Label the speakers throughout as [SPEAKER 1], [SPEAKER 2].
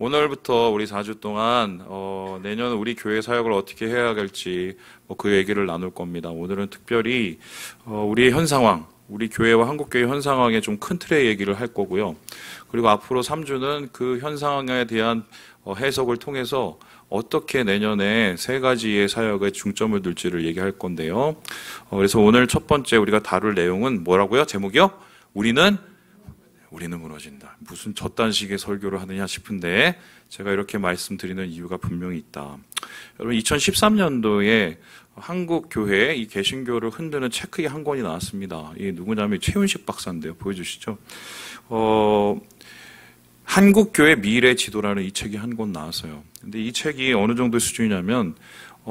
[SPEAKER 1] 오늘부터 우리 4주 동안 내년 우리 교회 사역을 어떻게 해야 할지 그 얘기를 나눌 겁니다. 오늘은 특별히 우리의 현 상황, 우리 교회와 한국교회 현 상황의 좀 큰 틀의 얘기를 할 거고요. 그리고 앞으로 3주는 그 현 상황에 대한 해석을 통해서 어떻게 내년에 세 가지의 사역에 중점을 둘지를 얘기할 건데요. 그래서 오늘 첫 번째 우리가 다룰 내용은 뭐라고요? 제목이요? 우리는 무너진다. 무슨 저딴 식의 설교를 하느냐 싶은데 제가 이렇게 말씀드리는 이유가 분명히 있다. 여러분 2013년도에 한국 교회 이 개신교를 흔드는 책이 한 권이 나왔습니다. 이 누구냐면 최윤식 박사인데요. 보여주시죠. 한국교회 미래 지도라는 이 책이 한 권 나왔어요. 근데 이 책이 어느 정도 수준이냐면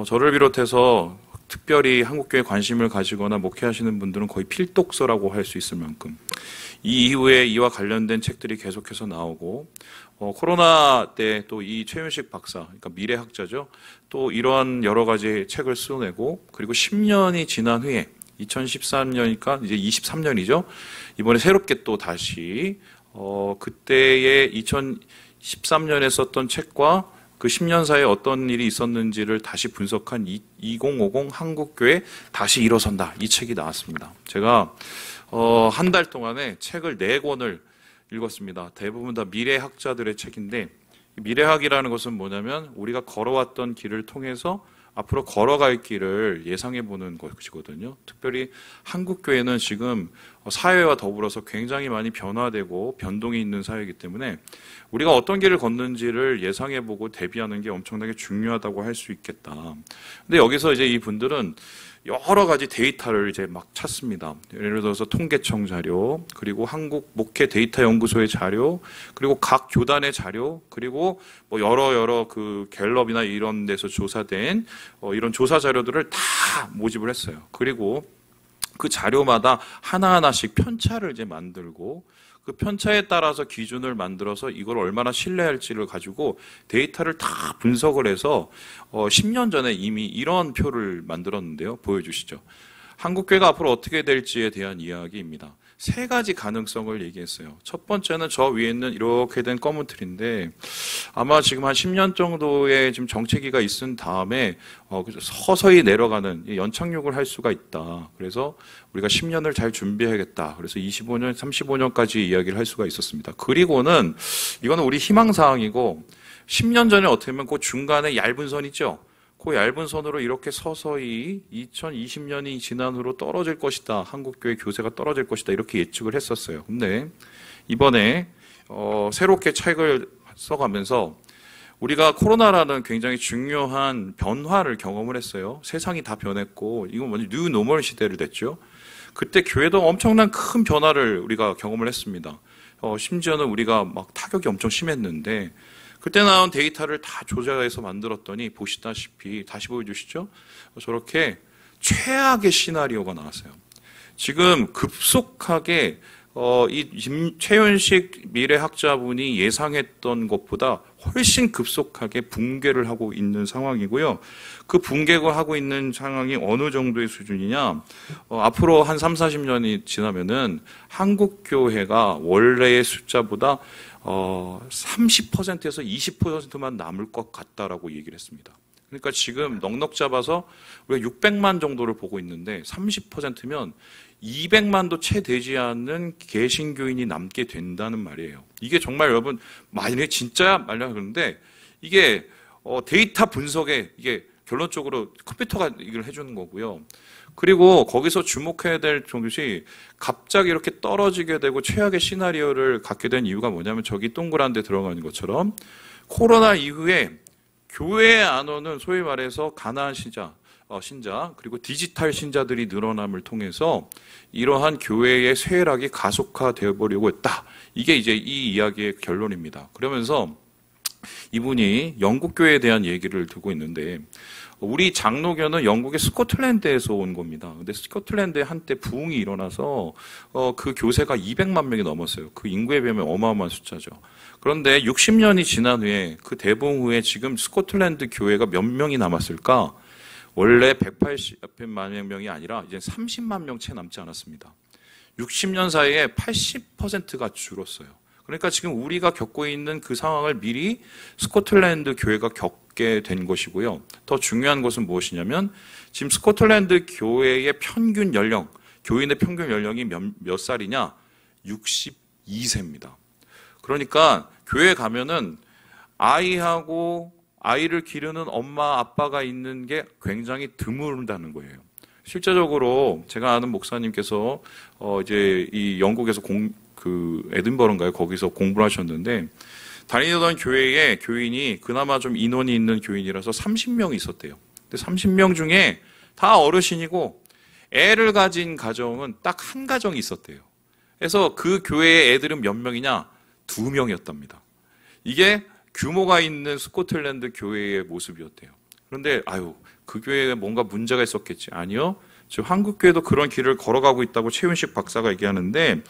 [SPEAKER 1] 저를 비롯해서 특별히 한국교회에 관심을 가지거나 목회하시는 분들은 거의 필독서라고 할 수 있을 만큼 이 이후에 이와 관련된 책들이 계속해서 나오고 코로나 때 또 이 최윤식 박사, 그러니까 미래학자죠. 또 이런 여러 가지 책을 써내고 그리고 10년이 지난 후에 2013년이니까 이제 23년이죠. 이번에 새롭게 또 다시 그때의 2013년에 썼던 책과 그 10년 사이에 어떤 일이 있었는지를 다시 분석한 2050 한국교회 다시 일어선다. 이 책이 나왔습니다. 제가 한 달 동안에 책을 4권을 읽었습니다. 대부분 다 미래학자들의 책인데 미래학이라는 것은 뭐냐면 우리가 걸어왔던 길을 통해서 앞으로 걸어갈 길을 예상해보는 것이거든요. 특별히 한국교회는 지금 사회와 더불어서 굉장히 많이 변화되고 변동이 있는 사회이기 때문에 우리가 어떤 길을 걷는지를 예상해보고 대비하는 게 엄청나게 중요하다고 할 수 있겠다. 근데 여기서 이제 이분들은 여러 가지 데이터를 이제 막 찾습니다. 예를 들어서 통계청 자료, 그리고 한국 목회 데이터 연구소의 자료, 그리고 각 교단의 자료, 그리고 뭐 여러 그 갤럽이나 이런 데서 조사된 이런 조사 자료들을 다 모집을 했어요. 그리고 그 자료마다 하나하나씩 편차를 이제 만들고 그 편차에 따라서 기준을 만들어서 이걸 얼마나 신뢰할지를 가지고 데이터를 다 분석을 해서 10년 전에 이미 이런 표를 만들었는데요. 보여주시죠. 한국교회가 앞으로 어떻게 될지에 대한 이야기입니다. 3가지 가능성을 얘기했어요. 첫 번째는 저 위에 있는 이렇게 된 검은 틀인데 아마 지금 한 10년 정도의 지금 정체기가 있은 다음에 서서히 내려가는 연착륙을 할 수가 있다. 그래서 우리가 10년을 잘 준비해야겠다. 그래서 25년, 35년까지 이야기를 할 수가 있었습니다. 그리고는 이거는 우리 희망사항이고 10년 전에 어떻게 보면 그 중간에 얇은 선 있죠. 그 얇은 선으로 이렇게 서서히 2020년이 지난 후로 떨어질 것이다. 한국교회 교세가 떨어질 것이다. 이렇게 예측을 했었어요. 근데 이번에 새롭게 책을 써가면서 우리가 코로나라는 굉장히 중요한 변화를 경험을 했어요. 세상이 다 변했고 이건 완전 뉴 노멀 시대를 됐죠. 그때 교회도 엄청난 큰 변화를 우리가 경험을 했습니다. 심지어는 우리가 막 타격이 엄청 심했는데 그때 나온 데이터를 다 조작해서 만들었더니 보시다시피 다시 보여주시죠. 저렇게 최악의 시나리오가 나왔어요. 지금 급속하게 이 최윤식 미래학자분이 예상했던 것보다 훨씬 급속하게 붕괴를 하고 있는 상황이고요. 그 붕괴가 하고 있는 상황이 어느 정도의 수준이냐. 앞으로 한 3, 40년이 지나면은 한국교회가 원래의 숫자보다 30%에서 20%만 남을 것 같다라고 얘기를 했습니다. 그러니까 지금 넉넉 잡아서 우리가 600만 정도를 보고 있는데 30%면 200만도 채 되지 않는 개신교인이 남게 된다는 말이에요. 이게 정말 여러분 만약에 진짜야 말이야 그런데 이게 데이터 분석에 이게 결론적으로 컴퓨터가 이걸 해주는 거고요. 그리고 거기서 주목해야 될 것이 갑자기 이렇게 떨어지게 되고 최악의 시나리오를 갖게 된 이유가 뭐냐면 저기 동그란 데 들어가는 것처럼 코로나 이후에 교회에 안 오는 소위 말해서 가나안 신자 그리고 디지털 신자들이 늘어남을 통해서 이러한 교회의 쇠락이 가속화되어 버리고 있다. 이게 이제 이 이야기의 결론입니다. 그러면서 이분이 영국 교회에 대한 얘기를 두고 있는데 우리 장로교는 영국의 스코틀랜드에서 온 겁니다. 근데 스코틀랜드에 한때 부흥이 일어나서 그 교세가 200만 명이 넘었어요. 그 인구에 비하면 어마어마한 숫자죠. 그런데 60년이 지난 후에 그 대부흥 후에 지금 스코틀랜드 교회가 몇 명이 남았을까? 원래 180만 명이 아니라 이제 30만 명 채 남지 않았습니다. 60년 사이에 80%가 줄었어요. 그러니까 지금 우리가 겪고 있는 그 상황을 미리 스코틀랜드 교회가 겪게 된 것이고요. 더 중요한 것은 무엇이냐면 지금 스코틀랜드 교회의 평균 연령, 교인의 평균 연령이 몇 살이냐? 62세입니다. 그러니까 교회에 가면은 아이를 기르는 엄마, 아빠가 있는 게 굉장히 드물다는 거예요. 실제적으로 제가 아는 목사님께서 이제 이 영국에서 에든버러인가요? 거기서 공부를 하셨는데 다니던 교회에 교인이 그나마 좀 인원이 있는 교인이라서 30명 있었대요. 근데 30명 중에 다 어르신이고 애를 가진 가정은 딱 한 가정이 있었대요. 그래서 그 교회의 애들은 몇 명이냐? 2명이었답니다. 이게 규모가 있는 스코틀랜드 교회의 모습이었대요. 그런데 그 교회에 뭔가 문제가 있었겠지. 아니요. 지금 한국 교회도 그런 길을 걸어가고 있다고 최윤식 박사가 얘기하는데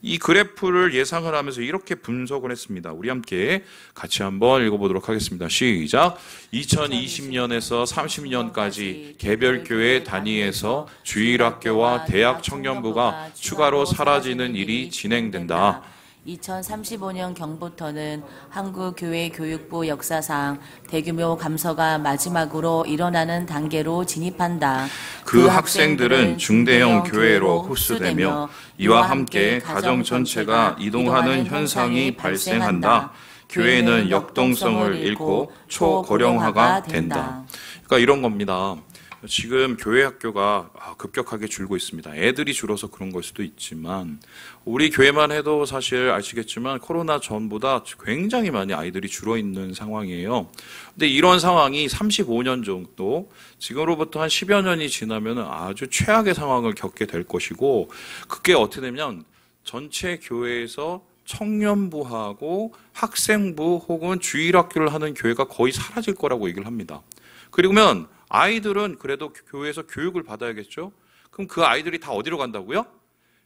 [SPEAKER 1] 이 그래프를 예상을 하면서 이렇게 분석을 했습니다. 우리 함께 같이 한번 읽어보도록 하겠습니다. 시작. 2020년에서 30년까지 개별교회 단위에서 주일학교와 대학 청년부가 추가로 사라지는 일이 진행된다.
[SPEAKER 2] 2035년 경부터는 한국교회 교육부 역사상 대규모 감소가 마지막으로 일어나는 단계로 진입한다.
[SPEAKER 1] 그 학생들은 중대형 교회로 흡수되며 이와 함께 가정 전체가 이동하는 현상이 발생한다. 교회는 역동성을 잃고 초고령화가 된다. 그러니까 이런 겁니다. 지금 교회 학교가 급격하게 줄고 있습니다. 애들이 줄어서 그런 걸 수도 있지만 우리 교회만 해도 사실 아시겠지만 코로나 전보다 굉장히 많이 아이들이 줄어 있는 상황이에요. 근데 이런 상황이 35년 정도, 지금으로부터 한 10여 년이 지나면 아주 최악의 상황을 겪게 될 것이고 그게 어떻게 되면 전체 교회에서 청년부하고 학생부 혹은 주일학교를 하는 교회가 거의 사라질 거라고 얘기를 합니다. 그러면 아이들은 그래도 교회에서 교육을 받아야겠죠? 그럼 그 아이들이 다 어디로 간다고요?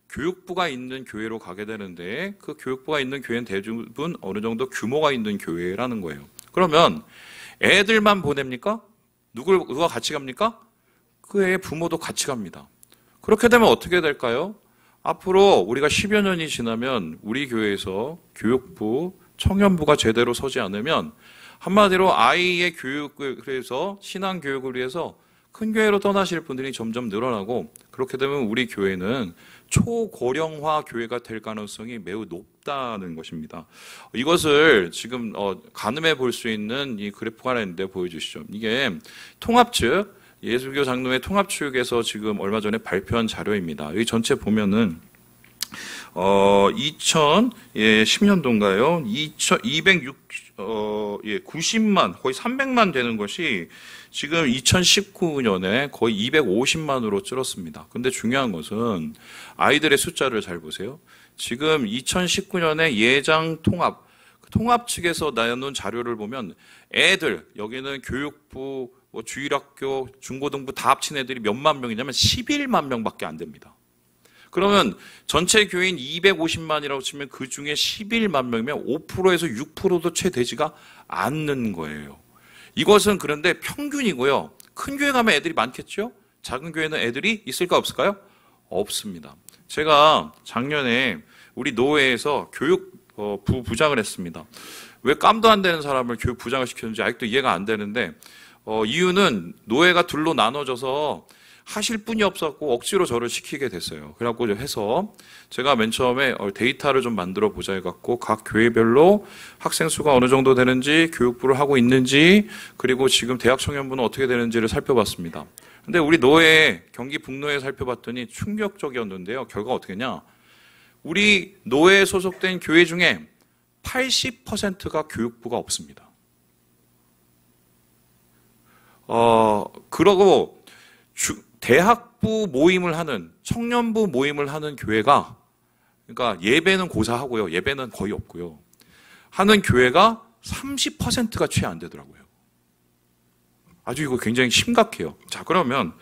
[SPEAKER 1] 교육부가 있는 교회로 가게 되는데 그 교육부가 있는 교회는 대부분 어느 정도 규모가 있는 교회라는 거예요. 그러면 애들만 보냅니까? 누가 같이 갑니까? 그 애의 부모도 같이 갑니다. 그렇게 되면 어떻게 될까요? 앞으로 우리가 10여 년이 지나면 우리 교회에서 교육부, 청년부가 제대로 서지 않으면 한마디로 아이의 교육을 위해서 신앙 교육을 위해서 큰 교회로 떠나실 분들이 점점 늘어나고 그렇게 되면 우리 교회는 초고령화 교회가 될 가능성이 매우 높다는 것입니다. 이것을 지금 가늠해 볼 수 있는 이 그래프가 하나 있는데 보여주시죠. 이게 통합 측 예수교 장로회 통합 측에서 지금 얼마 전에 발표한 자료입니다. 이 전체 보면은 2010년도인가요? 90만, 거의 300만 되는 것이 지금 2019년에 거의 250만으로 줄었습니다. 근데 중요한 것은 아이들의 숫자를 잘 보세요. 지금 2019년에 예장 통합 측에서 내놓은 자료를 보면 애들, 여기는 교육부, 주일학교, 중고등부 다 합친 애들이 몇만 명이냐면 11만 명밖에 안 됩니다. 그러면 전체 교인 250만이라고 치면 그 중에 11만 명이면 5%에서 6%도 채 되지가 않는 거예요. 이것은 그런데 평균이고요. 큰 교회 가면 애들이 많겠죠? 작은 교회는 애들이 있을까 없을까요? 없습니다. 제가 작년에 우리 노회에서 교육부 부장을 했습니다. 왜 깜도 안 되는 사람을 교육 부장을 시켰는지 아직도 이해가 안 되는데 이유는 노회가 둘로 나눠져서 하실 분이 없었고 억지로 저를 시키게 됐어요. 그래갖고 해서 제가 맨 처음에 데이터를 좀 만들어 보자 해갖고 각 교회별로 학생 수가 어느 정도 되는지, 교육부를 하고 있는지, 그리고 지금 대학 청년부는 어떻게 되는지를 살펴봤습니다. 근데 우리 노회, 경기 북노회 살펴봤더니 충격적이었는데요. 결과가 어떻게 했냐? 우리 노회에 소속된 교회 중에 80%가 교육부가 없습니다. 그러고 대학부 모임을 하는, 청년부 모임을 하는 교회가, 그러니까 예배는 고사하고요. 예배는 거의 없고요. 하는 교회가 30%가 채 안 되더라고요. 아주 이거 굉장히 심각해요. 자, 그러면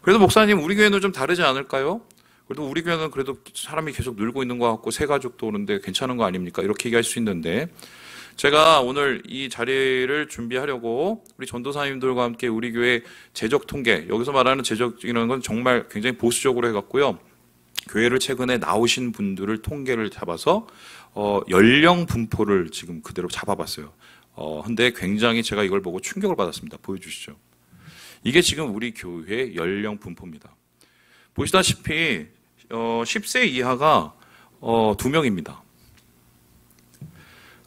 [SPEAKER 1] 그래도 목사님 우리 교회는 좀 다르지 않을까요? 그래도 우리 교회는 그래도 사람이 계속 늘고 있는 것 같고 새 가족도 오는데 괜찮은 거 아닙니까? 이렇게 얘기할 수 있는데 제가 오늘 이 자리를 준비하려고 우리 전도사님들과 함께 우리 교회 재적 통계, 여기서 말하는 재적이라는 건 정말 굉장히 보수적으로 해갖고요. 교회를 최근에 나오신 분들을 통계를 잡아서 연령 분포를 지금 그대로 잡아봤어요. 근데 굉장히 제가 이걸 보고 충격을 받았습니다. 보여주시죠. 이게 지금 우리 교회 연령 분포입니다. 보시다시피 10세 이하가 2명입니다.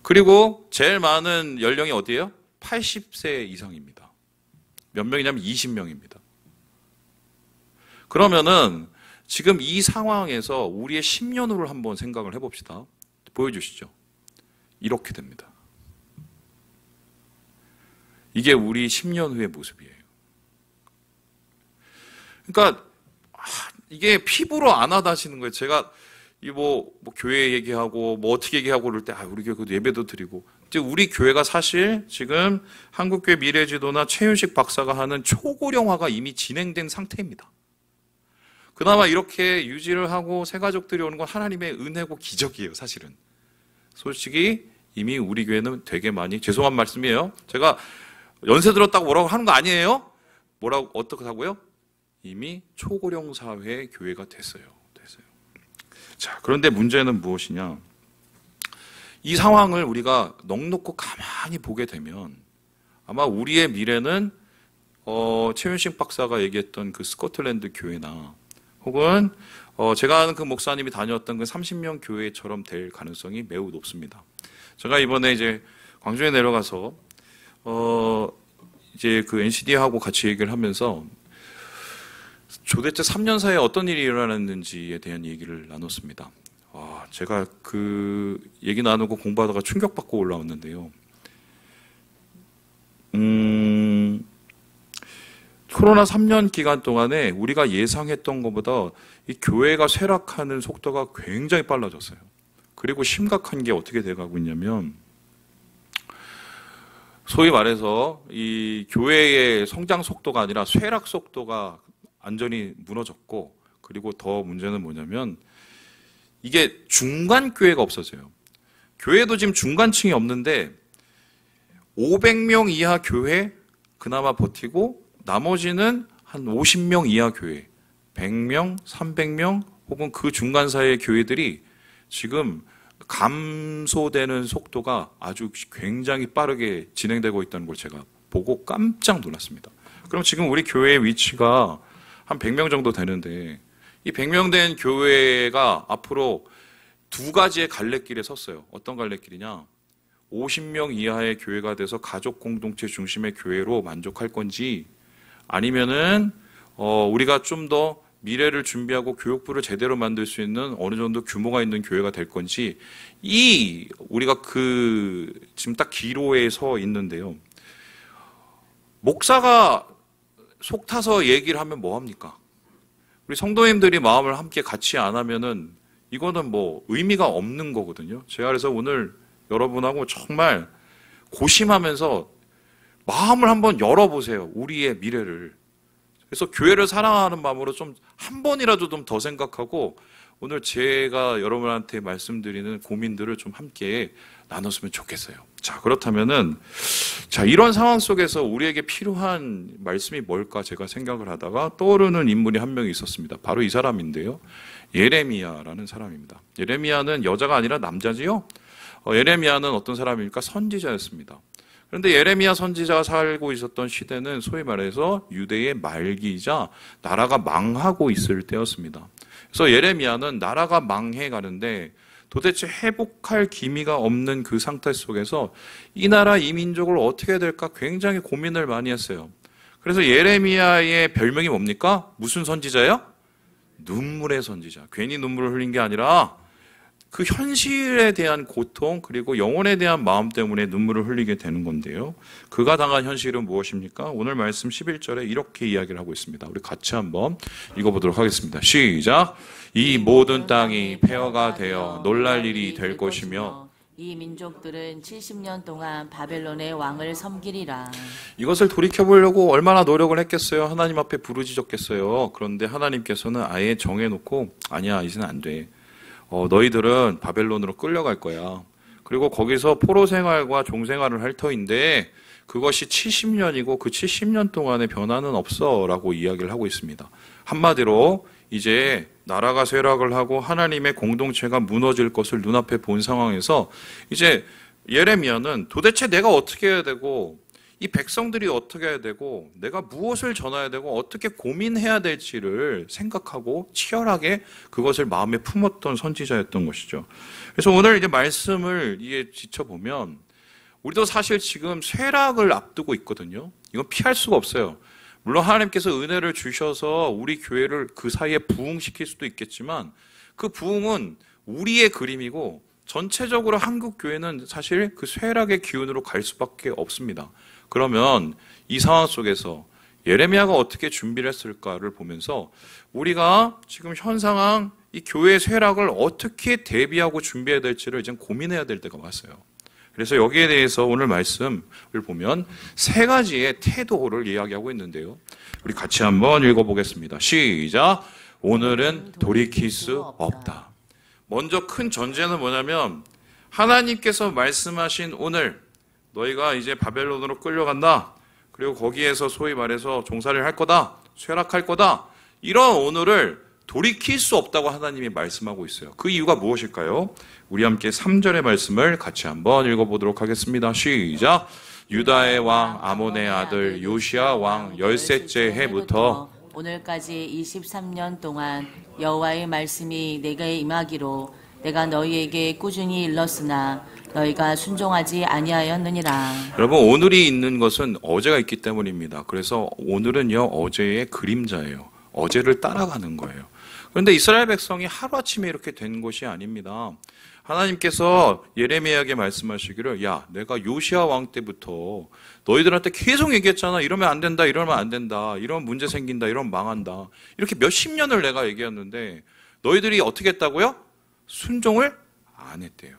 [SPEAKER 1] 그리고 제일 많은 연령이 어디예요? 80세 이상입니다. 몇 명이냐면 20명입니다. 그러면은 지금 이 상황에서 우리의 10년 후를 한번 생각을 해봅시다. 보여주시죠. 이렇게 됩니다. 이게 우리 10년 후의 모습이에요. 그러니까 이게 피부로 안 와닿으시는 거예요. 제가 뭐 교회 얘기하고 뭐 어떻게 얘기하고 그럴 때 우리 교회 예배도 드리고 이제 우리 교회가 사실 지금 한국교회 미래지도나 최윤식 박사가 하는 초고령화가 이미 진행된 상태입니다. 그나마 이렇게 유지를 하고 새 가족들이 오는 건 하나님의 은혜고 기적이에요. 사실은 솔직히 이미 우리 교회는 되게 많이 죄송한 말씀이에요. 제가 연세 들었다고 뭐라고 하는 거 아니에요. 뭐라고 어떻게 하고요? 이미 초고령 사회 교회가 됐어요. 자, 그런데 문제는 무엇이냐? 이 상황을 우리가 넋놓고 가만히 보게 되면 아마 우리의 미래는 최윤식 박사가 얘기했던 그 스코틀랜드 교회나 혹은 제가 아는 그 목사님이 다녔던 그 30명 교회처럼 될 가능성이 매우 높습니다. 제가 이번에 이제 광주에 내려가서 이제 그 NCD하고 같이 얘기를 하면서 도대체 3년 사이에 어떤 일이 일어났는지에 대한 얘기를 나눴습니다. 제가 그 얘기 나누고 공부하다가 충격받고 올라왔는데요. 코로나 3년 기간 동안에 우리가 예상했던 것보다 이 교회가 쇠락하는 속도가 굉장히 빨라졌어요. 그리고 심각한 게 어떻게 돼가고 있냐면 소위 말해서 이 교회의 성장 속도가 아니라 쇠락 속도가 완전히 무너졌고 그리고 더 문제는 뭐냐면 이게 중간 교회가 없어져요. 교회도 지금 중간층이 없는데 500명 이하 교회 그나마 버티고 나머지는 한 50명 이하 교회 100명, 300명 혹은 그 중간 사이의 교회들이 지금 감소되는 속도가 아주 굉장히 빠르게 진행되고 있다는 걸 제가 보고 깜짝 놀랐습니다. 그럼 지금 우리 교회의 위치가 한 100명 정도 되는데 이 100명 된 교회가 앞으로 두 가지의 갈래길에 섰어요. 어떤 갈래길이냐? 50명 이하의 교회가 돼서 가족 공동체 중심의 교회로 만족할 건지 아니면은 우리가 좀 더 미래를 준비하고 교육부를 제대로 만들 수 있는 어느 정도 규모가 있는 교회가 될 건지 우리가 지금 딱 기로에 서 있는데요. 목사가 속 타서 얘기를 하면 뭐 합니까? 우리 성도님들이 마음을 함께 같이 안 하면은 이거는 뭐 의미가 없는 거거든요. 제가 그래서 오늘 여러분하고 정말 고심하면서 마음을 한번 열어보세요. 우리의 미래를. 그래서 교회를 사랑하는 마음으로 좀 한 번이라도 좀 더 생각하고 오늘 제가 여러분한테 말씀드리는 고민들을 좀 함께 나눴으면 좋겠어요. 자, 그렇다면은 이런 상황 속에서 우리에게 필요한 말씀이 뭘까 제가 생각을 하다가 떠오르는 인물이 한 명이 있었습니다. 바로 이 사람인데요. 예레미야라는 사람입니다. 예레미야는 여자가 아니라 남자지요. 예레미야는 어떤 사람입니까? 선지자였습니다. 그런데 예레미야 선지자가 살고 있었던 시대는 소위 말해서 유대의 말기이자 나라가 망하고 있을 때였습니다. 그래서 예레미야는 나라가 망해 가는데 도대체 회복할 기미가 없는 그 상태 속에서 이 나라 이 민족을 어떻게 해야 될까 굉장히 고민을 많이 했어요. 그래서 예레미야의 별명이 뭡니까? 무슨 선지자예요? 눈물의 선지자. 괜히 눈물을 흘린 게 아니라 그 현실에 대한 고통 그리고 영혼에 대한 마음 때문에 눈물을 흘리게 되는 건데요. 그가 당한 현실은 무엇입니까? 오늘 말씀 11절에 이렇게 이야기를 하고 있습니다. 우리 같이 한번 읽어보도록 하겠습니다. 시작! 이 모든 땅이 폐허가 되어 놀랄 일이 될 것이며
[SPEAKER 2] 이 민족들은 70년 동안 바벨론의 왕을 섬기리라.
[SPEAKER 1] 이것을 돌이켜보려고 얼마나 노력을 했겠어요? 하나님 앞에 부르짖었겠어요? 그런데 하나님께서는 아예 정해놓고 아니야, 이제는 안 돼. 너희들은 바벨론으로 끌려갈 거야. 그리고 거기서 포로 생활과 종 생활을 할 터인데 그것이 70년이고 그 70년 동안의 변화는 없어 라고 이야기를 하고 있습니다. 한마디로 이제 나라가 쇠락을 하고 하나님의 공동체가 무너질 것을 눈앞에 본 상황에서 이제 예레미야는 도대체 내가 어떻게 해야 되고 이 백성들이 어떻게 해야 되고 내가 무엇을 전해야 되고 어떻게 고민해야 될지를 생각하고 치열하게 그것을 마음에 품었던 선지자였던 것이죠. 그래서 오늘 이제 말씀을 이게 지켜보면 우리도 사실 지금 쇠락을 앞두고 있거든요. 이건 피할 수가 없어요. 물론 하나님께서 은혜를 주셔서 우리 교회를 그 사이에 부흥시킬 수도 있겠지만 그 부흥은 우리의 그림이고 전체적으로 한국 교회는 사실 그 쇠락의 기운으로 갈 수밖에 없습니다. 그러면 이 상황 속에서 예레미야가 어떻게 준비를 했을까를 보면서 우리가 지금 현 상황 이 교회의 쇠락을 어떻게 대비하고 준비해야 될지를 이제 고민해야 될 때가 왔어요. 그래서 여기에 대해서 오늘 말씀을 보면 세 가지의 태도를 이야기하고 있는데요. 우리 같이 한번 읽어보겠습니다. 시작. 오늘은 돌이킬 수 없다. 먼저 큰 전제는 뭐냐면 하나님께서 말씀하신 오늘 너희가 이제 바벨론으로 끌려간다. 그리고 거기에서 소위 말해서 종살이를 할 거다. 쇠락할 거다. 이런 오늘을 돌이킬 수 없다고 하나님이 말씀하고 있어요. 그 이유가 무엇일까요? 우리 함께 3절의 말씀을 같이 한번 읽어보도록 하겠습니다. 시작. 유다의 왕 아몬의 아들 요시야 왕 13째 해부터
[SPEAKER 2] 오늘까지 23년 동안 여호와의 말씀이 내게 임하기로 내가 너희에게 꾸준히 일렀으나 너희가 순종하지 아니하였느니라.
[SPEAKER 1] 여러분 오늘이 있는 것은 어제가 있기 때문입니다. 그래서 오늘은요 어제의 그림자예요. 어제를 따라가는 거예요. 그런데 이스라엘 백성이 하루아침에 이렇게 된 것이 아닙니다. 하나님께서 예레미야에게 말씀하시기를 야 내가 요시야 왕 때부터 너희들한테 계속 얘기했잖아. 이러면 안 된다. 이러면 안 된다. 이러면 문제 생긴다. 이러면 망한다. 이렇게 몇십 년을 내가 얘기했는데 너희들이 어떻게 했다고요? 순종을 안 했대요.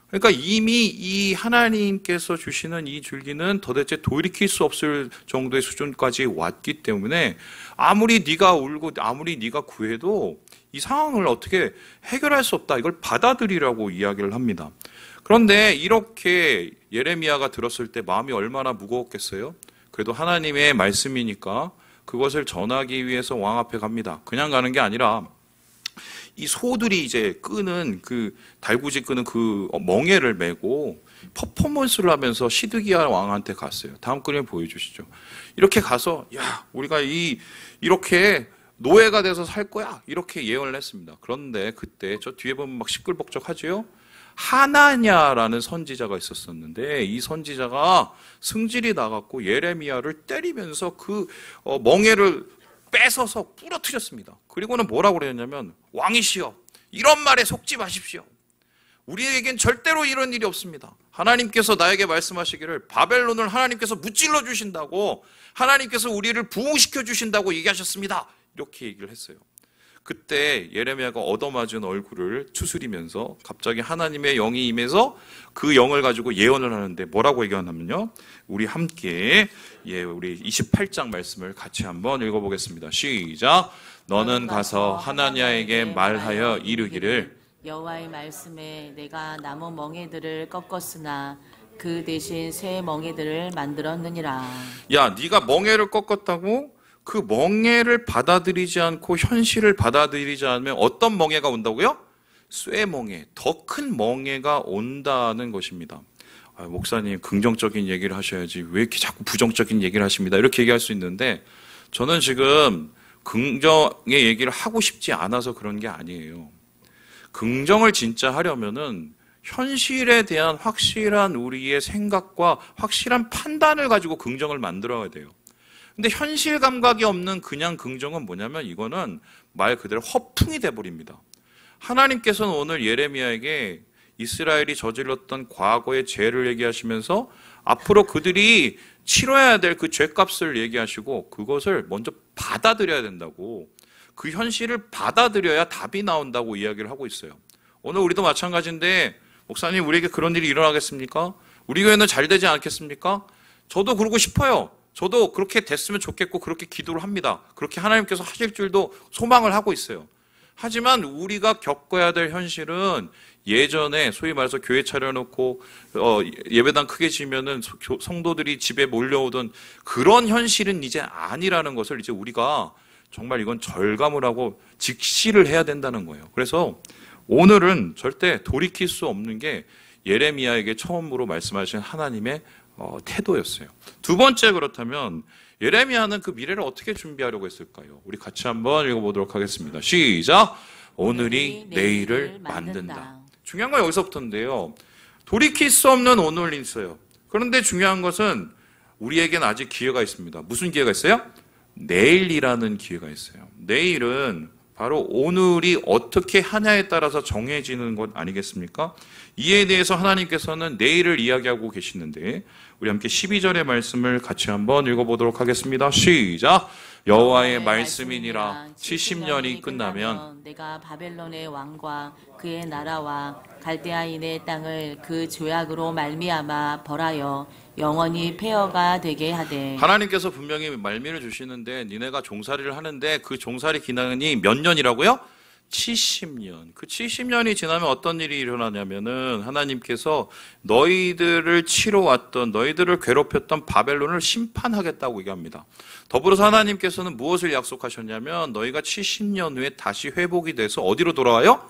[SPEAKER 1] 그러니까 이미 이 하나님께서 주시는 이 줄기는 도대체 돌이킬 수 없을 정도의 수준까지 왔기 때문에 아무리 네가 울고 아무리 네가 구해도 이 상황을 어떻게 해결할 수 없다. 이걸 받아들이라고 이야기를 합니다. 그런데 이렇게 예레미야가 들었을 때 마음이 얼마나 무거웠겠어요? 그래도 하나님의 말씀이니까 그것을 전하기 위해서 왕 앞에 갑니다. 그냥 가는 게 아니라 이 소들이 이제 끄는 그 달구지 끄는 그 멍에를 메고 퍼포먼스를 하면서 시드기야 왕한테 갔어요. 다음 그림 보여주시죠. 이렇게 가서 야 우리가 이렇게 노예가 돼서 살 거야 이렇게 예언을 했습니다. 그런데 그때 저 뒤에 보면 막 시끌벅적하지요. 하나냐라는 선지자가 있었었는데 이 선지자가 승질이 나갖고 예레미야를 때리면서 그 멍에를 뺏어서 부러뜨렸습니다. 그리고는 뭐라고 그랬냐면 왕이시여 이런 말에 속지 마십시오. 우리에겐 절대로 이런 일이 없습니다. 하나님께서 나에게 말씀하시기를 바벨론을 하나님께서 무찔러 주신다고 하나님께서 우리를 부흥시켜 주신다고 얘기하셨습니다. 이렇게 얘기를 했어요. 그때 예레미야가 얻어맞은 얼굴을 추스리면서 갑자기 하나님의 영이 임해서 그 영을 가지고 예언을 하는데 뭐라고 얘기하냐면요. 우리 함께 우리 28장 말씀을 같이 한번 읽어보겠습니다. 시작. 너는 가서 하나냐에게 말하여 이르기를
[SPEAKER 2] 여호와의 말씀에 내가 나무 멍에들을 꺾었으나 그 대신 새 멍에들을 만들었느니라.
[SPEAKER 1] 야 네가 멍에를 꺾었다고? 그 멍에를 받아들이지 않고 현실을 받아들이지 않으면 어떤 멍에가 온다고요? 쇠멍에, 더 큰 멍에가 온다는 것입니다. 목사님 긍정적인 얘기를 하셔야지 왜 이렇게 자꾸 부정적인 얘기를 하십니다. 이렇게 얘기할 수 있는데 저는 지금 긍정의 얘기를 하고 싶지 않아서 그런 게 아니에요. 긍정을 진짜 하려면은 현실에 대한 확실한 우리의 생각과 확실한 판단을 가지고 긍정을 만들어야 돼요. 근데 현실 감각이 없는 그냥 긍정은 뭐냐면 이거는 말 그대로 허풍이 돼버립니다. 하나님께서는 오늘 예레미야에게 이스라엘이 저질렀던 과거의 죄를 얘기하시면서 앞으로 그들이 치러야 될 그 죄값을 얘기하시고 그것을 먼저 받아들여야 된다고 그 현실을 받아들여야 답이 나온다고 이야기를 하고 있어요. 오늘 우리도 마찬가지인데 목사님 우리에게 그런 일이 일어나겠습니까? 우리 교회는 잘 되지 않겠습니까? 저도 그러고 싶어요. 저도 그렇게 됐으면 좋겠고 그렇게 기도를 합니다. 그렇게 하나님께서 하실 줄도 소망을 하고 있어요. 하지만 우리가 겪어야 될 현실은 예전에 소위 말해서 교회 차려놓고 예배당 크게 지면은 성도들이 집에 몰려오던 그런 현실은 이제 아니라는 것을 이제 우리가 정말 이건 절감을 하고 직시를 해야 된다는 거예요. 그래서 오늘은 절대 돌이킬 수 없는 게 예레미야에게 처음으로 말씀하신 하나님의 태도였어요. 두 번째, 그렇다면 예레미야는 그 미래를 어떻게 준비하려고 했을까요? 우리 같이 한번 읽어보도록 하겠습니다. 시작! 오늘이 내일을 만든다. 중요한 건 여기서부터인데요. 돌이킬 수 없는 오늘이 있어요. 그런데 중요한 것은 우리에겐 아직 기회가 있습니다. 무슨 기회가 있어요? 내일이라는 기회가 있어요. 내일은 바로 오늘이 어떻게 하냐에 따라서 정해지는 것 아니겠습니까? 이에 대해서 하나님께서는 내일을 이야기하고 계시는데 우리 함께 12절의 말씀을 같이 한번 읽어보도록 하겠습니다. 시작! 여호와의 말씀이니라 70년이 끝나면
[SPEAKER 2] 내가 바벨론의 왕과 그의 나라와 갈대아인의 땅을 그 조약으로 말미암아 벌하여 영원히 폐허가 되게 하되.
[SPEAKER 1] 하나님께서 분명히 말미를 주시는데 니네가 종살이를 하는데 그 종살이 기간이 몇 년이라고요? 70년. 그 70년이 지나면 어떤 일이 일어나냐면은 하나님께서 너희들을 치러 왔던, 너희들을 괴롭혔던 바벨론을 심판하겠다고 얘기합니다. 더불어서 하나님께서는 무엇을 약속하셨냐면 너희가 70년 후에 다시 회복이 돼서 어디로 돌아와요?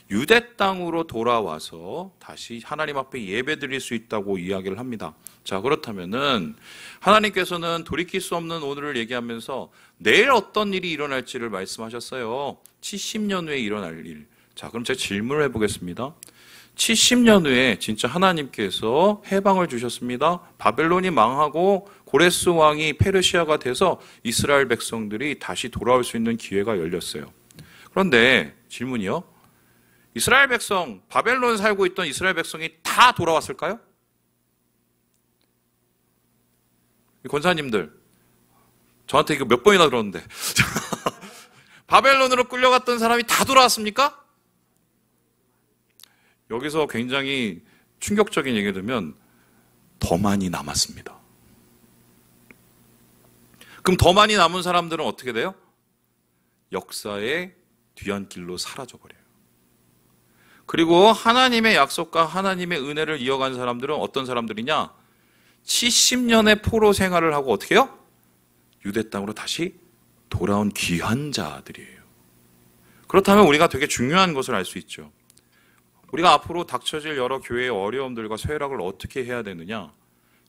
[SPEAKER 1] 유대 땅으로 돌아와서 다시 하나님 앞에 예배 드릴 수 있다고 이야기를 합니다. 자, 그렇다면은 하나님께서는 돌이킬 수 없는 오늘을 얘기하면서 내일 어떤 일이 일어날지를 말씀하셨어요. 70년 후에 일어날 일. 자, 그럼 제가 질문을 해보겠습니다. 70년 후에 진짜 하나님께서 해방을 주셨습니다. 바벨론이 망하고 고레스 왕이 페르시아가 돼서 이스라엘 백성들이 다시 돌아올 수 있는 기회가 열렸어요. 그런데 질문이요. 이스라엘 백성, 바벨론에 살고 있던 이스라엘 백성이 다 돌아왔을까요? 권사님들, 저한테 이거 몇 번이나 들었는데 바벨론으로 끌려갔던 사람이 다 돌아왔습니까? 여기서 굉장히 충격적인 얘기를 들으면 더 많이 남았습니다. 그럼 더 많이 남은 사람들은 어떻게 돼요? 역사의 뒤안길로 사라져버려요. 그리고 하나님의 약속과 하나님의 은혜를 이어간 사람들은 어떤 사람들이냐? 70년의 포로 생활을 하고 어떻게 해요? 유대 땅으로 다시 돌아온 귀한 자들이에요. 그렇다면 우리가 되게 중요한 것을 알 수 있죠. 우리가 앞으로 닥쳐질 여러 교회의 어려움들과 쇠락을 어떻게 해야 되느냐?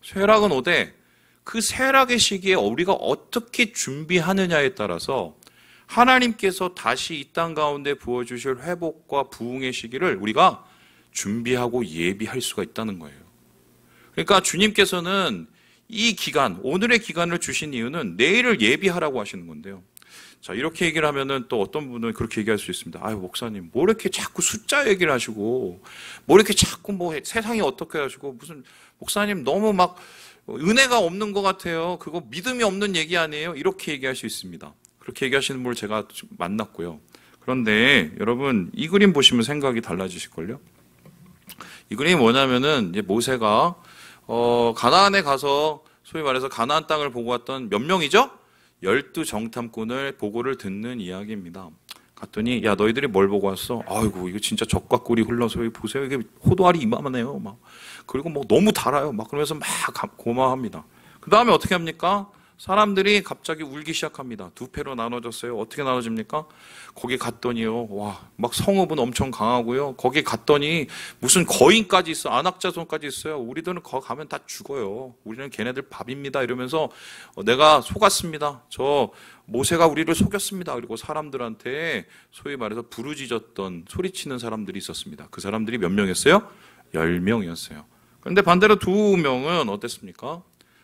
[SPEAKER 1] 쇠락은 오되 그 쇠락의 시기에 우리가 어떻게 준비하느냐에 따라서 하나님께서 다시 이 땅 가운데 부어주실 회복과 부흥의 시기를 우리가 준비하고 예비할 수가 있다는 거예요. 그러니까 주님께서는 이 기간, 오늘의 기간을 주신 이유는 내일을 예비하라고 하시는 건데요. 자, 이렇게 얘기를 하면은 또 어떤 분은 그렇게 얘기할 수 있습니다. 아유, 목사님, 뭐 이렇게 자꾸 숫자 얘기를 하시고, 뭐 이렇게 자꾸 뭐 세상이 어떻게 하시고, 무슨, 목사님 너무 막 은혜가 없는 것 같아요. 그거 믿음이 없는 얘기 아니에요? 이렇게 얘기할 수 있습니다. 그렇게 얘기하시는 분을 제가 만났고요. 그런데 여러분, 이 그림 보시면 생각이 달라지실걸요? 이 그림이 뭐냐면은, 이제 모세가, 가나안에 가서, 소위 말해서 가나안 땅을 보고 왔던 몇 명이죠? 12 정탐꾼을 보고를 듣는 이야기입니다. 갔더니 야 너희들이 뭘 보고 왔어? 아이고 이거 진짜 적과 꿀이 흘러서 여기 보세요. 이게 포도알이 이만하네요. 막 그리고 뭐 너무 달아요. 막 그러면서 막 고마워합니다. 그 다음에 어떻게 합니까? 사람들이 갑자기 울기 시작합니다. 두 패로 나눠졌어요. 어떻게 나눠집니까? 거기 갔더니요. 와, 막 성읍은 엄청 강하고요. 거기 갔더니 무슨 거인까지 있어. 안악자손까지 있어요. 우리들은 거기 가면 다 죽어요. 우리는 걔네들 밥입니다. 이러면서 내가 속았습니다. 저 모세가 우리를 속였습니다. 그리고 사람들한테 소위 말해서 부르짖었던 소리치는 사람들이 있었습니다. 그 사람들이 몇 명이었어요? 10명이었어요. 그런데 반대로 2명은 어땠습니까?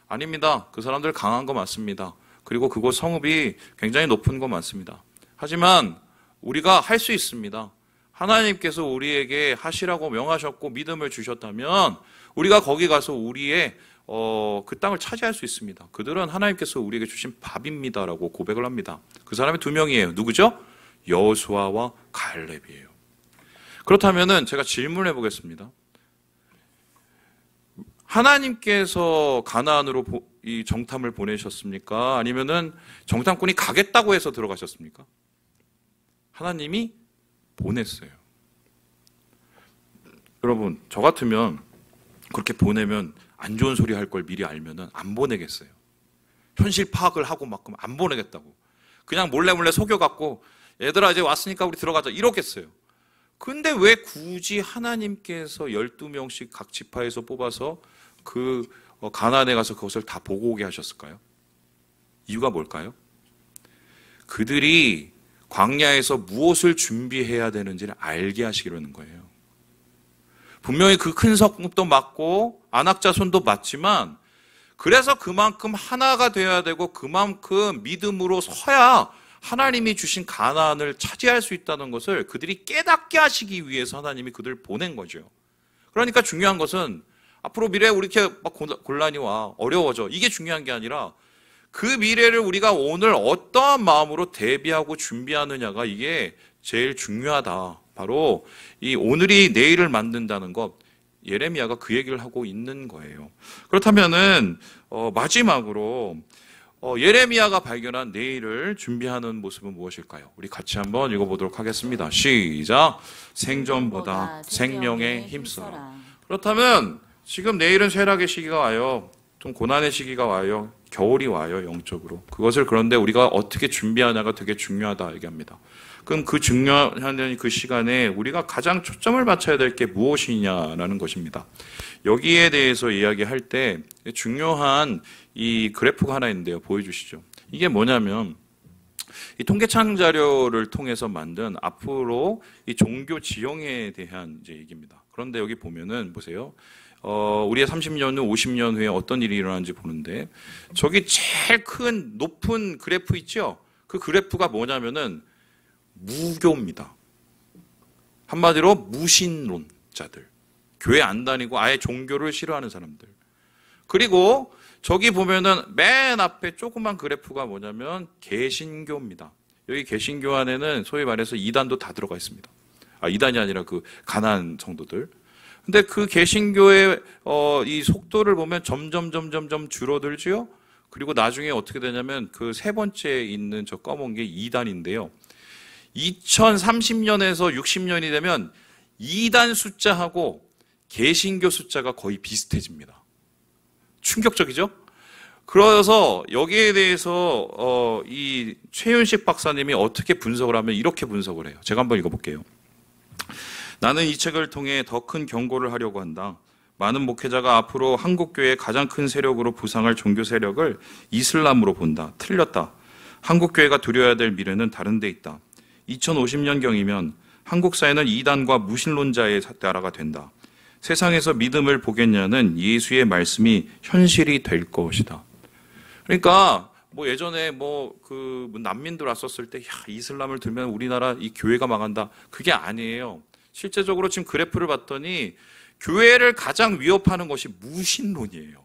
[SPEAKER 1] 아닙니다. 그 사람들 강한 거 맞습니다. 그리고 그곳 성읍이 굉장히 높은 거 맞습니다. 하지만 우리가 할 수 있습니다. 하나님께서 우리에게 하시라고 명하셨고 믿음을 주셨다면 우리가 거기 가서 우리의 그 땅을 차지할 수 있습니다. 그들은 하나님께서 우리에게 주신 밥입니다라고 고백을 합니다. 그 사람이 2명이에요. 누구죠? 여호수아와 갈렙이에요. 그렇다면은 제가 질문해 보겠습니다. 하나님께서 가나안으로 이 정탐을 보내셨습니까? 아니면은 정탐꾼이 가겠다고 해서 들어가셨습니까? 하나님이 보냈어요. 여러분, 저 같으면 그렇게 보내면 안 좋은 소리 할 걸 미리 알면은 안 보내겠어요. 현실 파악을 하고 막 그러면 안 보내겠다고. 그냥 몰래 속여갖고 얘들아 이제 왔으니까 우리 들어가자 이러겠어요. 근데 왜 굳이 하나님께서 12명씩 각 지파에서 뽑아서 그 가나안에 가서 그것을 다 보고 오게 하셨을까요? 이유가 뭘까요? 그들이 광야에서 무엇을 준비해야 되는지를 알게 하시려는 거예요. 분명히 그 큰 성읍도 맞고 안악자손도 맞지만 그래서 그만큼 하나가 되어야 되고 그만큼 믿음으로 서야 하나님이 주신 가나안을 차지할 수 있다는 것을 그들이 깨닫게 하시기 위해서 하나님이 그들을 보낸 거죠. 그러니까 중요한 것은 앞으로 미래에 우리 이렇게 막 곤란이 와 어려워져 이게 중요한 게 아니라 그 미래를 우리가 오늘 어떠한 마음으로 대비하고 준비하느냐가 이게 제일 중요하다. 바로 이 오늘이 내일을 만든다는 것 예레미야가 그 얘기를 하고 있는 거예요. 그렇다면은 마지막으로 예레미야가 발견한 내일을 준비하는 모습은 무엇일까요? 우리 같이 한번 읽어보도록 하겠습니다. 시작. 생전보다 생명에 힘써라. 그렇다면 지금 내일은 쇠락의 시기가 와요. 좀 고난의 시기가 와요. 겨울이 와요. 영적으로. 그것을 그런데 우리가 어떻게 준비하냐가 되게 중요하다 얘기합니다. 그럼 그 중요한 그 시간에 우리가 가장 초점을 맞춰야 될 게 무엇이냐라는 것입니다. 여기에 대해서 이야기할 때 중요한 이 그래프가 하나 있는데요. 보여주시죠. 이게 뭐냐면 이 통계청 자료를 통해서 만든 앞으로 이 종교 지형에 대한 이제 얘기입니다. 그런데 여기 보면은 보세요. 우리의 30년 후, 50년 후에 어떤 일이 일어나는지 보는데 저기 제일 큰 높은 그래프 있죠? 그 그래프가 뭐냐면은 무교입니다. 한마디로 무신론자들. 교회 안 다니고 아예 종교를 싫어하는 사람들. 그리고 저기 보면은 맨 앞에 조그만 그래프가 뭐냐면 개신교입니다. 여기 개신교 안에는 소위 말해서 이단도 다 들어가 있습니다. 이단이 아니라 그 가난한 성도들. 근데 그 개신교의 이 속도를 보면 점점 줄어들지요. 그리고 나중에 어떻게 되냐면 그 세 번째에 있는 저 검은 게 이단인데요. 2030년에서 60년이 되면 이단 숫자하고 개신교 숫자가 거의 비슷해집니다. 충격적이죠? 그래서 여기에 대해서 이 최윤식 박사님이 어떻게 분석을 하면 이렇게 분석을 해요. 제가 한번 읽어볼게요. 나는 이 책을 통해 더 큰 경고를 하려고 한다. 많은 목회자가 앞으로 한국교회의 가장 큰 세력으로 부상할 종교 세력을 이슬람으로 본다. 틀렸다. 한국교회가 두려워야 될 미래는 다른 데 있다. 2050년경이면 한국 사회는 이단과 무신론자의 나라가 된다. 세상에서 믿음을 보겠냐는 예수의 말씀이 현실이 될 것이다. 그러니까 뭐 예전에 그 난민들 왔었을 때 이슬람을 들면 우리나라 이 교회가 망한다. 그게 아니에요. 실제적으로 지금 그래프를 봤더니 교회를 가장 위협하는 것이 무신론이에요.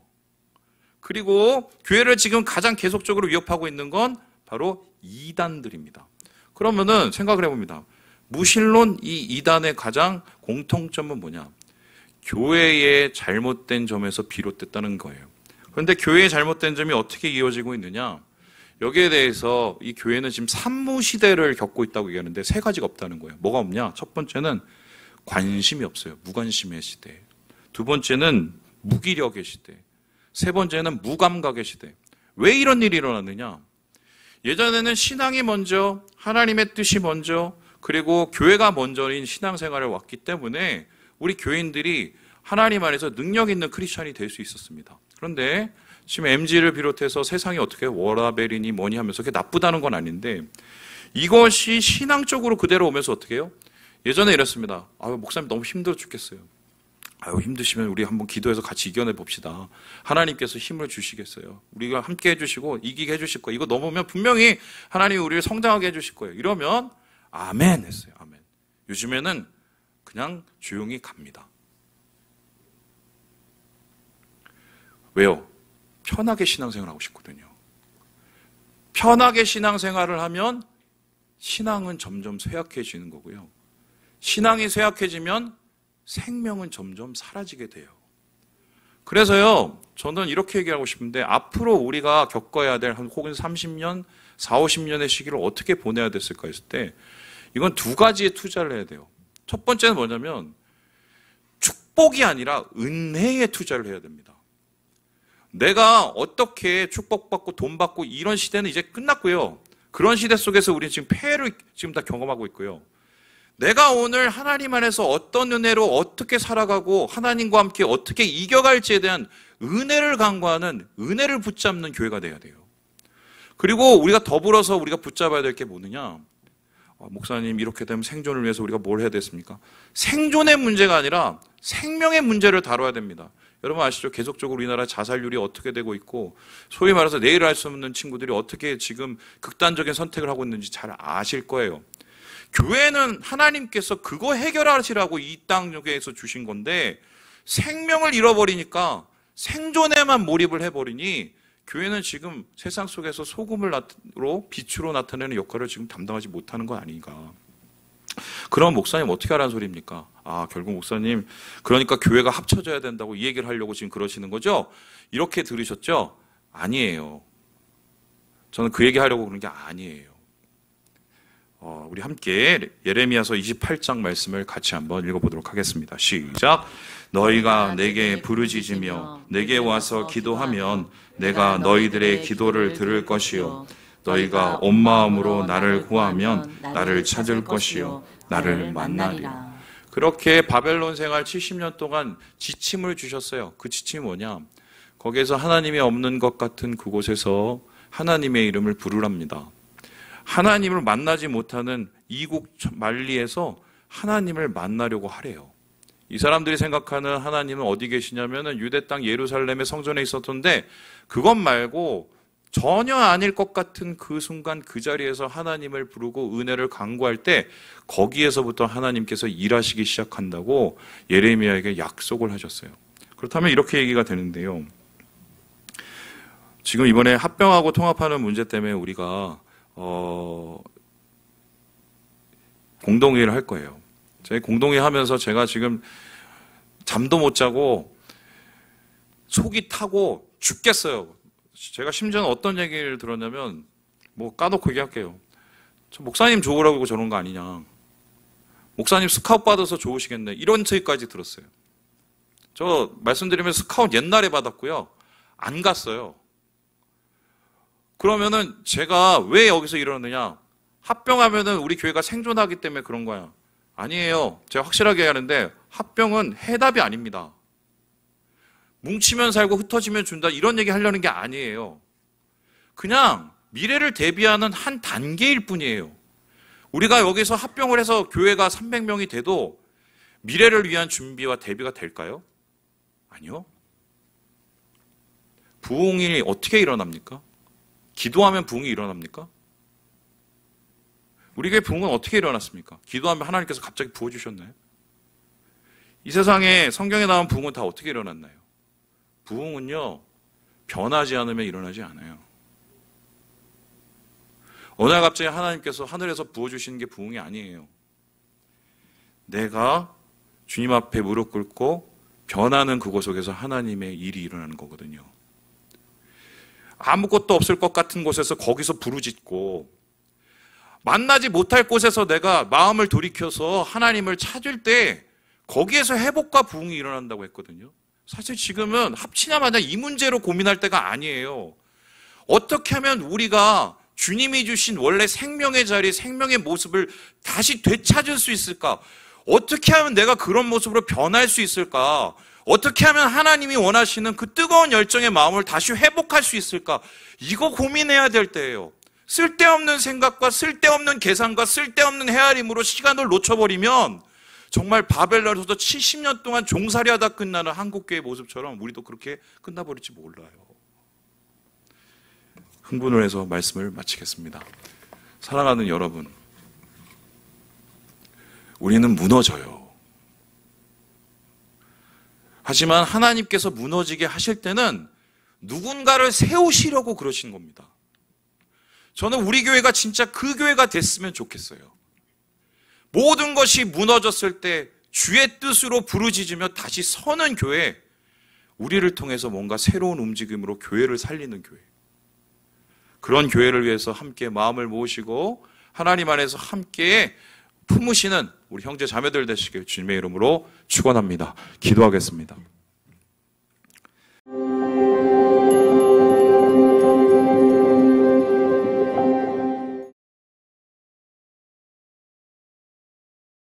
[SPEAKER 1] 그리고 교회를 지금 가장 계속적으로 위협하고 있는 건 바로 이단들입니다. 그러면은 생각을 해봅니다. 무신론 이 이단의 가장 공통점은 뭐냐? 교회의 잘못된 점에서 비롯됐다는 거예요. 그런데 교회의 잘못된 점이 어떻게 이어지고 있느냐? 여기에 대해서 이 교회는 지금 산무시대를 겪고 있다고 얘기하는데 세 가지가 없다는 거예요. 뭐가 없냐? 첫 번째는 관심이 없어요. 무관심의 시대. 두 번째는 무기력의 시대. 세 번째는 무감각의 시대. 왜 이런 일이 일어났느냐? 예전에는 신앙이 먼저, 하나님의 뜻이 먼저, 그리고 교회가 먼저인 신앙생활을 왔기 때문에 우리 교인들이 하나님 안에서 능력 있는 크리스찬이 될 수 있었습니다. 그런데 지금 MG를 비롯해서 세상이 어떻게 워라벨이니 뭐니 하면서 그게 나쁘다는 건 아닌데 이것이 신앙적으로 그대로 오면서 어떻게 해요? 예전에 이랬습니다. 목사님 너무 힘들어 죽겠어요. 힘드시면 우리 한번 기도해서 같이 이겨내 봅시다. 하나님께서 힘을 주시겠어요. 우리가 함께 해주시고 이기게 해주실 거예요. 이거 넘으면 분명히 하나님이 우리를 성장하게 해주실 거예요. 이러면 아멘 했어요. 아멘. 요즘에는 그냥 조용히 갑니다. 왜요? 편하게 신앙생활을 하고 싶거든요. 편하게 신앙생활을 하면 신앙은 점점 쇠약해지는 거고요. 신앙이 쇠약해지면 생명은 점점 사라지게 돼요. 그래서요, 저는 이렇게 얘기하고 싶은데 앞으로 우리가 겪어야 될 혹은 30년, 4, 50년의 시기를 어떻게 보내야 됐을까 했을 때 이건 두 가지에 투자를 해야 돼요. 첫 번째는 뭐냐면 축복이 아니라 은혜에 투자를 해야 됩니다. 내가 어떻게 축복받고 돈 받고 이런 시대는 이제 끝났고요. 그런 시대 속에서 우리는 지금 폐해를 지금 다 경험하고 있고요. 내가 오늘 하나님 안에서 어떤 은혜로 어떻게 살아가고 하나님과 함께 어떻게 이겨갈지에 대한 은혜를 강구하는, 은혜를 붙잡는 교회가 돼야 돼요. 그리고 우리가 더불어서 우리가 붙잡아야 될 게 뭐느냐? 목사님, 이렇게 되면 생존을 위해서 우리가 뭘 해야 됐습니까? 생존의 문제가 아니라 생명의 문제를 다뤄야 됩니다. 여러분 아시죠? 계속적으로 우리나라 자살률이 어떻게 되고 있고, 소위 말해서 내일 알 수 없는 친구들이 어떻게 지금 극단적인 선택을 하고 있는지 잘 아실 거예요. 교회는 하나님께서 그거 해결하시라고 이 땅에서 주신 건데, 생명을 잃어버리니까 생존에만 몰입을 해버리니 교회는 지금 세상 속에서 소금으로 빛으로 나타내는 역할을 지금 담당하지 못하는 거 아닌가. 그럼 목사님 어떻게 하라는 소리입니까? 결국 목사님, 그러니까 교회가 합쳐져야 된다고 이 얘기를 하려고 지금 그러시는 거죠? 이렇게 들으셨죠? 아니에요. 저는 그 얘기 하려고 그러는 게 아니에요. 우리 함께 예레미야서 28장 말씀을 같이 한번 읽어보도록 하겠습니다. 시작. 너희가 내게 부르짖으며 내게 와서 기도하면 내가 너희들의 기도를 들을 것이요 너희가 온 마음으로 나를 구하면 나를 찾을 것이요 나를 만나리라. 그렇게 바벨론 생활 70년 동안 지침을 주셨어요. 그 지침이 뭐냐? 거기에서 하나님이 없는 것 같은 그곳에서 하나님의 이름을 부르랍니다. 하나님을 만나지 못하는 이국 만리에서 하나님을 만나려고 하래요. 이 사람들이 생각하는 하나님은 어디 계시냐면은 유대 땅 예루살렘의 성전에 있었던데, 그것 말고 전혀 아닐 것 같은 그 순간 그 자리에서 하나님을 부르고 은혜를 간구할 때 거기에서부터 하나님께서 일하시기 시작한다고 예레미야에게 약속을 하셨어요. 그렇다면 이렇게 얘기가 되는데요. 지금 이번에 합병하고 통합하는 문제 때문에 우리가 공동회의를 할 거예요. 저희 공동회의 하면서 제가 지금 잠도 못 자고 속이 타고 죽겠어요. 제가 심지어는 어떤 얘기를 들었냐면, 까놓고 얘기할게요. 저 목사님 좋으라고 저런 거 아니냐. 목사님 스카웃 받아서 좋으시겠네. 이런 소리까지 들었어요. 저 말씀드리면 스카웃 옛날에 받았고요. 안 갔어요. 그러면은 제가 왜 여기서 이러느냐? 합병하면은 우리 교회가 생존하기 때문에 그런 거야. 아니에요. 제가 확실하게 하는데 합병은 해답이 아닙니다. 뭉치면 살고 흩어지면 준다 이런 얘기 하려는 게 아니에요. 그냥 미래를 대비하는 한 단계일 뿐이에요. 우리가 여기서 합병을 해서 교회가 300명이 돼도 미래를 위한 준비와 대비가 될까요? 아니요. 부흥이 어떻게 일어납니까? 기도하면 부흥이 일어납니까? 우리 교회 부흥은 어떻게 일어났습니까? 기도하면 하나님께서 갑자기 부어주셨나요? 이 세상에 성경에 나온 부흥은 다 어떻게 일어났나요? 부흥은요, 변하지 않으면 일어나지 않아요. 어느 날 갑자기 하나님께서 하늘에서 부어주시는 게 부흥이 아니에요. 내가 주님 앞에 무릎 꿇고 변하는 그곳 속에서 하나님의 일이 일어나는 거거든요. 아무것도 없을 것 같은 곳에서 거기서 부르짖고, 만나지 못할 곳에서 내가 마음을 돌이켜서 하나님을 찾을 때 거기에서 회복과 부흥이 일어난다고 했거든요. 사실 지금은 합치냐 마냐 이 문제로 고민할 때가 아니에요. 어떻게 하면 우리가 주님이 주신 원래 생명의 자리, 생명의 모습을 다시 되찾을 수 있을까? 어떻게 하면 내가 그런 모습으로 변할 수 있을까? 어떻게 하면 하나님이 원하시는 그 뜨거운 열정의 마음을 다시 회복할 수 있을까? 이거 고민해야 될 때예요. 쓸데없는 생각과 쓸데없는 계산과 쓸데없는 헤아림으로 시간을 놓쳐버리면 정말 바벨론에서도 70년 동안 종살이하다 끝나는 한국교회의 모습처럼 우리도 그렇게 끝나버릴지 몰라요. 흥분을 해서 말씀을 마치겠습니다. 사랑하는 여러분, 우리는 무너져요. 하지만 하나님께서 무너지게 하실 때는 누군가를 세우시려고 그러신 겁니다. 저는 우리 교회가 진짜 그 교회가 됐으면 좋겠어요. 모든 것이 무너졌을 때 주의 뜻으로 부르짖으며 다시 서는 교회, 우리를 통해서 뭔가 새로운 움직임으로 교회를 살리는 교회, 그런 교회를 위해서 함께 마음을 모으시고 하나님 안에서 함께 품으시는 우리 형제 자매들 되시길 주님의 이름으로 축원합니다. 기도하겠습니다.